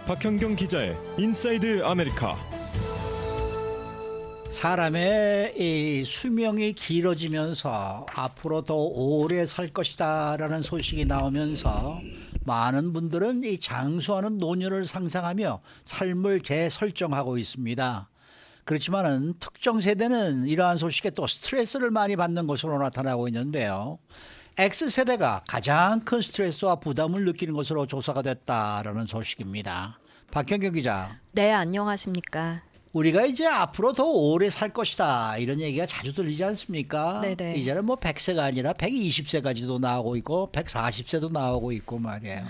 박현경 기자의 인사이드 아메리카. 사람의 이 수명이 길어지면서 앞으로 더 오래 살 것이다라는 소식이 나오면서 많은 분들은 이 장수하는 노년을 상상하며 삶을 재설정하고 있습니다. 그렇지만은 특정 세대는 이러한 소식에 또 스트레스를 많이 받는 것으로 나타나고 있는데요. X세대가 가장 큰 스트레스와 부담을 느끼는 것으로 조사가 됐다라는 소식입니다. 박현경 기자. 네, 안녕하십니까. 우리가 이제 앞으로 더 오래 살 것이다 이런 얘기가 자주 들리지 않습니까? 네네. 이제는 뭐 100세가 아니라 120세까지도 나오고 있고 140세도 나오고 있고 말이에요.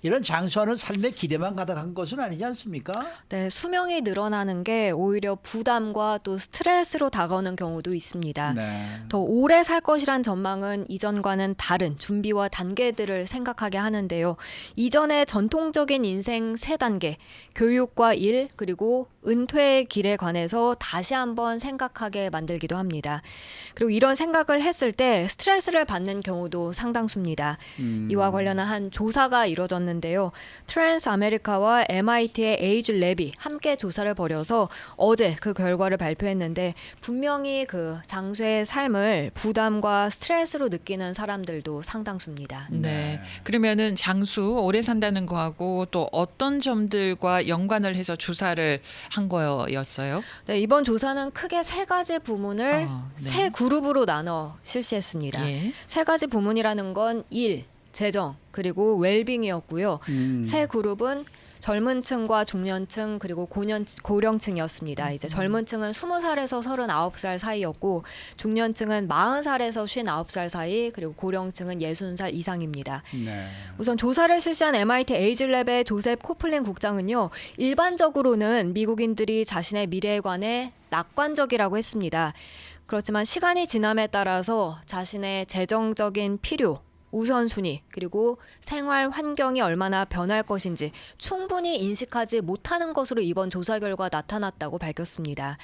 이런 장수하는 삶의 기대만 가득한 것은 아니지 않습니까? 네, 수명이 늘어나는 게 오히려 부담과 또 스트레스로 다가오는 경우도 있습니다. 네. 더 오래 살 것이란 전망은 이전과는 다른 준비와 단계들을 생각하게 하는데요. 이전의 전통적인 인생 세 단계, 교육과 일, 그리고 은퇴의 길에 관해서 다시 한번 생각하게 만들기도 합니다. 그리고 이런 생각을 했을 때 스트레스를 받는 경우도 상당수입니다. 이와 관련한 한 조사가 이뤄졌는데요. 트랜스 아메리카와 MIT의 에이즈 랩이 함께 조사를 벌여서 어제 그 결과를 발표했는데 분명히 그 장수의 삶을 부담과 스트레스로 느끼는 사람들도 상당수입니다. 네. 그러면은 장수 오래 산다는 거하고 또 어떤 점들과 연관을 해서 조사를 한 거였어요? 네, 이번 조사는 크게 세 가지 부문을 네. 세 그룹으로 나눠 실시했습니다. 예. 세 가지 부문이라는 건 일, 재정, 그리고 웰빙이었고요. 세 그룹은 젊은 층과 중년층 그리고 고령층이었습니다. 이제 젊은 층은 20살에서 39살 사이였고 중년층은 40살에서 59살 사이 그리고 고령층은 60살 이상입니다. 네. 우선 조사를 실시한 MIT 에이즈랩의 조셉 코플린 국장은요. 일반적으로는 미국인들이 자신의 미래에 관해 낙관적이라고 했습니다. 그렇지만 시간이 지남에 따라서 자신의 재정적인 필요, 우선순위 그리고 생활 환경이 얼마나 변할 것인지 충분히 인식하지 못하는 것으로 이번 조사 결과 나타났다고 밝혔습니다.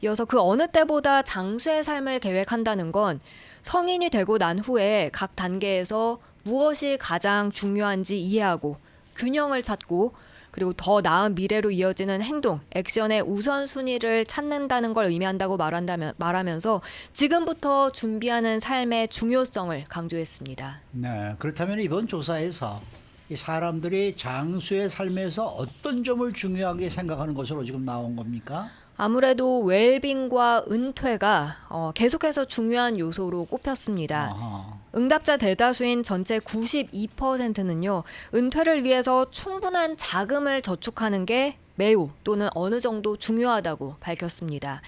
이어서 그 어느 때보다 장수의 삶을 계획한다는 건 성인이 되고 난 후에 각 단계에서 무엇이 가장 중요한지 이해하고 균형을 찾고 그리고 더 나은 미래로 이어지는 행동, 액션의 우선순위를 찾는다는 걸 의미한다고 말하면서 지금부터 준비하는 삶의 중요성을 강조했습니다. 네. 그렇다면 이번 조사에서 이 사람들이 장수의 삶에서 어떤 점을 중요하게 생각하는 것으로 지금 나온 겁니까? 아무래도 웰빙과 은퇴가 계속해서 중요한 요소로 꼽혔습니다. 아하. 응답자 대다수인 전체 92%는요. 은퇴를 위해서 충분한 자금을 저축하는 게 매우 또는 어느 정도 중요하다고 밝혔습니다.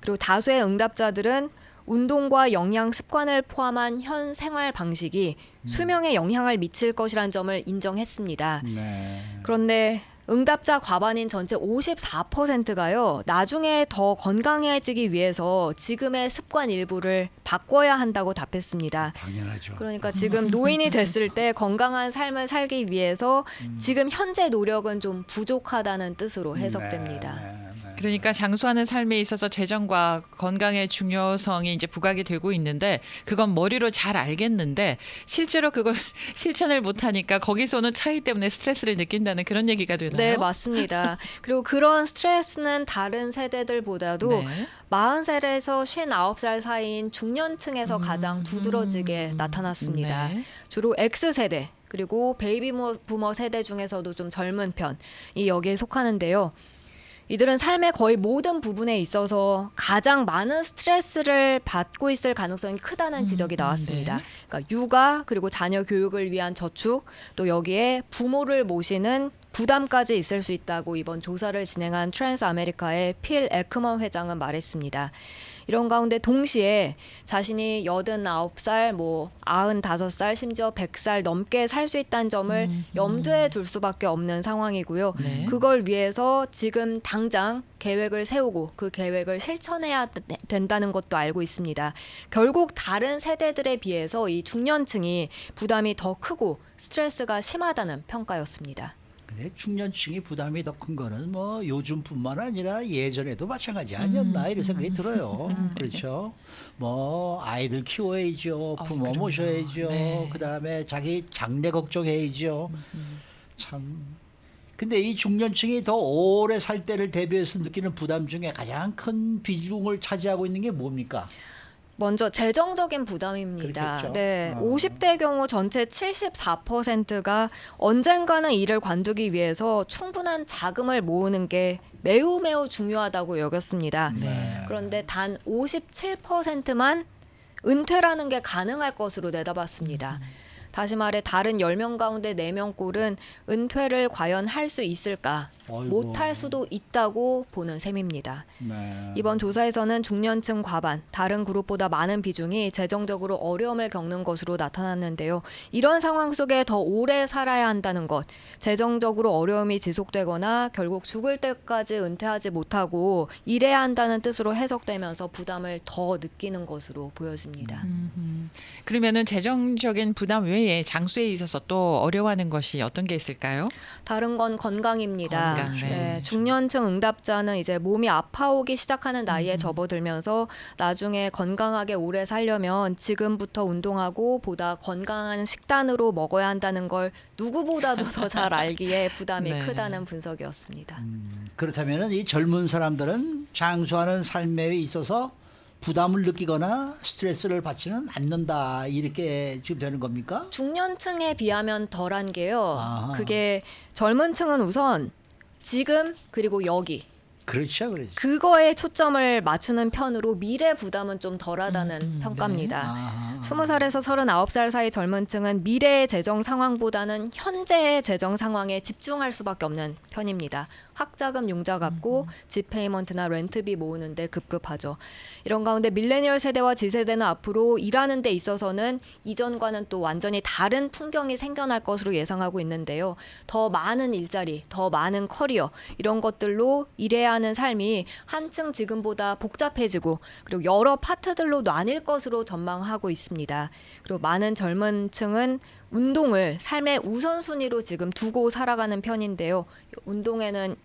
그리고 다수의 응답자들은 운동과 영양 습관을 포함한 현 생활 방식이 수명에 영향을 미칠 것이라는 점을 인정했습니다. 네. 그런데 응답자 과반인 전체 54%가요. 나중에 더 건강해지기 위해서 지금의 습관 일부를 바꿔야 한다고 답했습니다. 당연하죠. 그러니까 지금 노인이 됐을 때 건강한 삶을 살기 위해서 지금 현재 노력은 좀 부족하다는 뜻으로 해석됩니다. 네, 네, 네. 그러니까 장수하는 삶에 있어서 재정과 건강의 중요성이 이제 부각이 되고 있는데 그건 머리로 잘 알겠는데 실제로 그걸 실천을 못하니까 거기서는 차이 때문에 스트레스를 느낀다는 그런 얘기가 되나요? 네, 맞습니다. 그리고 그런 스트레스는 다른 세대들보다도 네. 40살에서 59살 사이인 중년층에서 가장 두드러지게 나타났습니다. 네. 주로 X세대 그리고 베이비 부머 세대 중에서도 좀 젊은 편이 여기에 속하는데요. 이들은 삶의 거의 모든 부분에 있어서 가장 많은 스트레스를 받고 있을 가능성이 크다는 지적이 나왔습니다. 네. 그러니까 육아 그리고 자녀 교육을 위한 저축 또 여기에 부모를 모시는 부담까지 있을 수 있다고 이번 조사를 진행한 트랜스 아메리카의 필 에크먼 회장은 말했습니다. 이런 가운데 동시에 자신이 89살, 95살, 심지어 100살 넘게 살 수 있다는 점을 염두에 둘 수밖에 없는 상황이고요. 네. 그걸 위해서 지금 당장 계획을 세우고 그 계획을 실천해야 된다는 것도 알고 있습니다. 결국 다른 세대들에 비해서 이 중년층이 부담이 더 크고 스트레스가 심하다는 평가였습니다. 근데 중년층이 부담이 더 큰 거는 뭐 요즘뿐만 아니라 예전에도 마찬가지 아니었나 이런 생각이 들어요. 그렇죠. 뭐 아이들 키워야죠, 부모 그럼요. 모셔야죠, 네. 그다음에 자기 장래 걱정해야죠. 참 근데 이 중년층이 더 오래 살 때를 대비해서 느끼는 부담 중에 가장 큰 비중을 차지하고 있는 게 뭡니까? 먼저 재정적인 부담입니다. 그렇겠죠. 네, 어. 50대 경우 전체 74%가 언젠가는 일을 관두기 위해서 충분한 자금을 모으는 게 매우 중요하다고 여겼습니다. 네. 그런데 단 57%만 은퇴라는 게 가능할 것으로 내다봤습니다. 다시 말해 다른 10명 가운데 4명 꼴은 은퇴를 과연 할 수 있을까? 어이구. 못할 수도 있다고 보는 셈입니다. 네. 이번 조사에서는 중년층 과반, 다른 그룹보다 많은 비중이 재정적으로 어려움을 겪는 것으로 나타났는데요. 이런 상황 속에 더 오래 살아야 한다는 것, 재정적으로 어려움이 지속되거나 결국 죽을 때까지 은퇴하지 못하고 일해야 한다는 뜻으로 해석되면서 부담을 더 느끼는 것으로 보여집니다. 그러면은 재정적인 부담 외에 장수에 있어서 또 어려워하는 것이 어떤 게 있을까요? 다른 건 건강입니다. 건강, 네. 중년층 응답자는 이제 몸이 아파오기 시작하는 나이에 접어들면서 나중에 건강하게 오래 살려면 지금부터 운동하고 보다 건강한 식단으로 먹어야 한다는 걸 누구보다도 더 잘 알기에 부담이 네. 크다는 분석이었습니다. 그렇다면 이 젊은 사람들은 장수하는 삶에 있어서 부담을 느끼거나 스트레스를 받지는 않는다 이렇게 지금 되는 겁니까? 중년층에 비하면 덜한 게요. 아하. 그게 젊은 층은 우선 지금 그리고 여기 그렇죠, 그렇죠. 그거에 초점을 맞추는 편으로 미래 부담은 좀 덜하다는 평가입니다. 아하. 20살에서 39살 사이 젊은 층은 미래의 재정 상황보다는 현재의 재정 상황에 집중할 수밖에 없는 편입니다. 학자금 융자 갚고 집 페이먼트나 렌트비 모으는데 급급하죠. 이런 가운데 밀레니얼 세대와 Z세대는 앞으로 일하는 데 있어서는 이전과는 또 완전히 다른 풍경이 생겨날 것으로 예상하고 있는데요. 더 많은 일자리, 더 많은 커리어 이런 것들로 일해야 하는 삶이 한층 지금보다 복잡해지고 그리고 여러 파트들로 나뉠 것으로 전망하고 있습니다. 그리고 많은 젊은 층은 운동을 삶의 우선순위로 지금 두고 살아가는 편인데요. 운동에는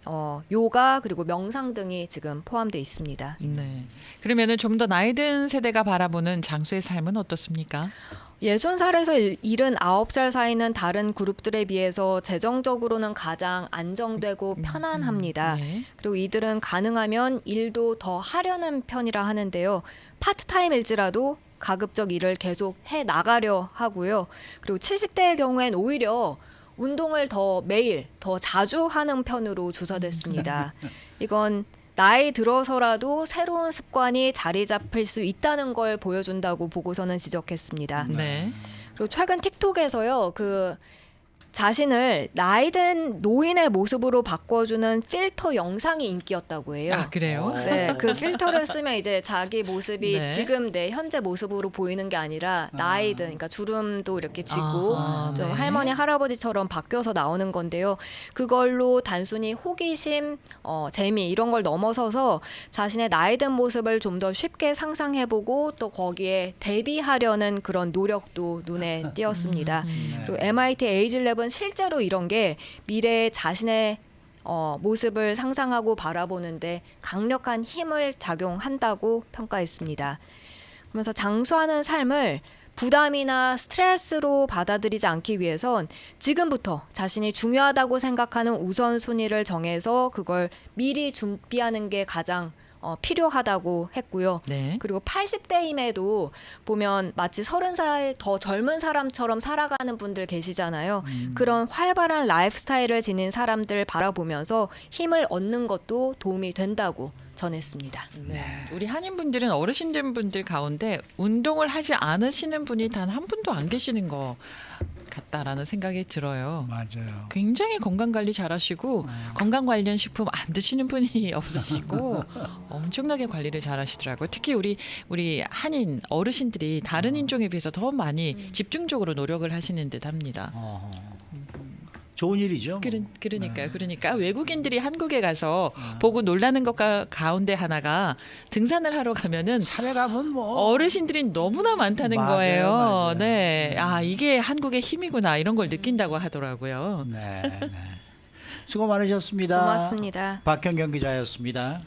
요가 그리고 명상 등이 지금 포함되어 있습니다. 네. 그러면은 좀 더 나이 든 세대가 바라보는 장수의 삶은 어떻습니까? 60살에서 79살 사이는 다른 그룹들에 비해서 재정적으로는 가장 안정되고 편안합니다. 네. 그리고 이들은 가능하면 일도 더 하려는 편이라 하는데요. 파트타임 일지라도 가급적 일을 계속 해 나가려 하고요. 그리고 70대의 경우엔 오히려 운동을 더 매일, 더 자주 하는 편으로 조사됐습니다. 이건 나이 들어서라도 새로운 습관이 자리 잡힐 수 있다는 걸 보여준다고 보고서는 지적했습니다. 네. 그리고 최근 틱톡에서요, 자신을 나이든 노인의 모습으로 바꿔주는 필터 영상이 인기였다고 해요. 아, 그래요? 네, 그 필터를 쓰면 이제 자기 모습이 네. 지금 내 현재 모습으로 보이는 게 아니라 나이든, 그러니까 주름도 이렇게 지고 아하, 좀 네. 할머니 할아버지처럼 바뀌어서 나오는 건데요. 그걸로 단순히 호기심, 재미 이런 걸 넘어서서 자신의 나이든 모습을 좀 더 쉽게 상상해보고 또 거기에 대비하려는 그런 노력도 눈에 띄었습니다. 그리고 MIT 에이즐랩은 실제로 이런 게 미래의 자신의 모습을 상상하고 바라보는데 강력한 힘을 작용한다고 평가했습니다. 그러면서 장수하는 삶을 부담이나 스트레스로 받아들이지 않기 위해선 지금부터 자신이 중요하다고 생각하는 우선순위를 정해서 그걸 미리 준비하는 게 가장 필요하다고 했고요. 네. 그리고 80대임에도 보면 마치 30살 더 젊은 사람처럼 살아가는 분들 계시잖아요. 그런 활발한 라이프 스타일을 지닌 사람들 바라보면서 힘을 얻는 것도 도움이 된다고 전했습니다. 우리 한인분들은 어르신들 분들 가운데 운동을 하지 않으시는 분이 단 한 분도 안 계시는 것 같다라는 생각이 들어요. 맞아요. 굉장히 건강 관리 잘하시고 건강 관련 식품 안 드시는 분이 없으시고 엄청나게 관리를 잘하시더라고요. 특히 우리 한인 어르신들이 다른 인종에 비해서 더 많이 집중적으로 노력을 하시는 듯합니다. 좋은 일이죠. 뭐. 그러니까 외국인들이 한국에 가서 보고 놀라는 것 가운데 하나가 등산을 하러 가면은 산에 가면 뭐 어르신들이 너무나 많다는 맞아요, 거예요. 맞아요. 네, 이게 한국의 힘이구나 이런 걸 느낀다고 하더라고요. 네, 네. 수고 많으셨습니다. 고맙습니다. 박현경 기자였습니다.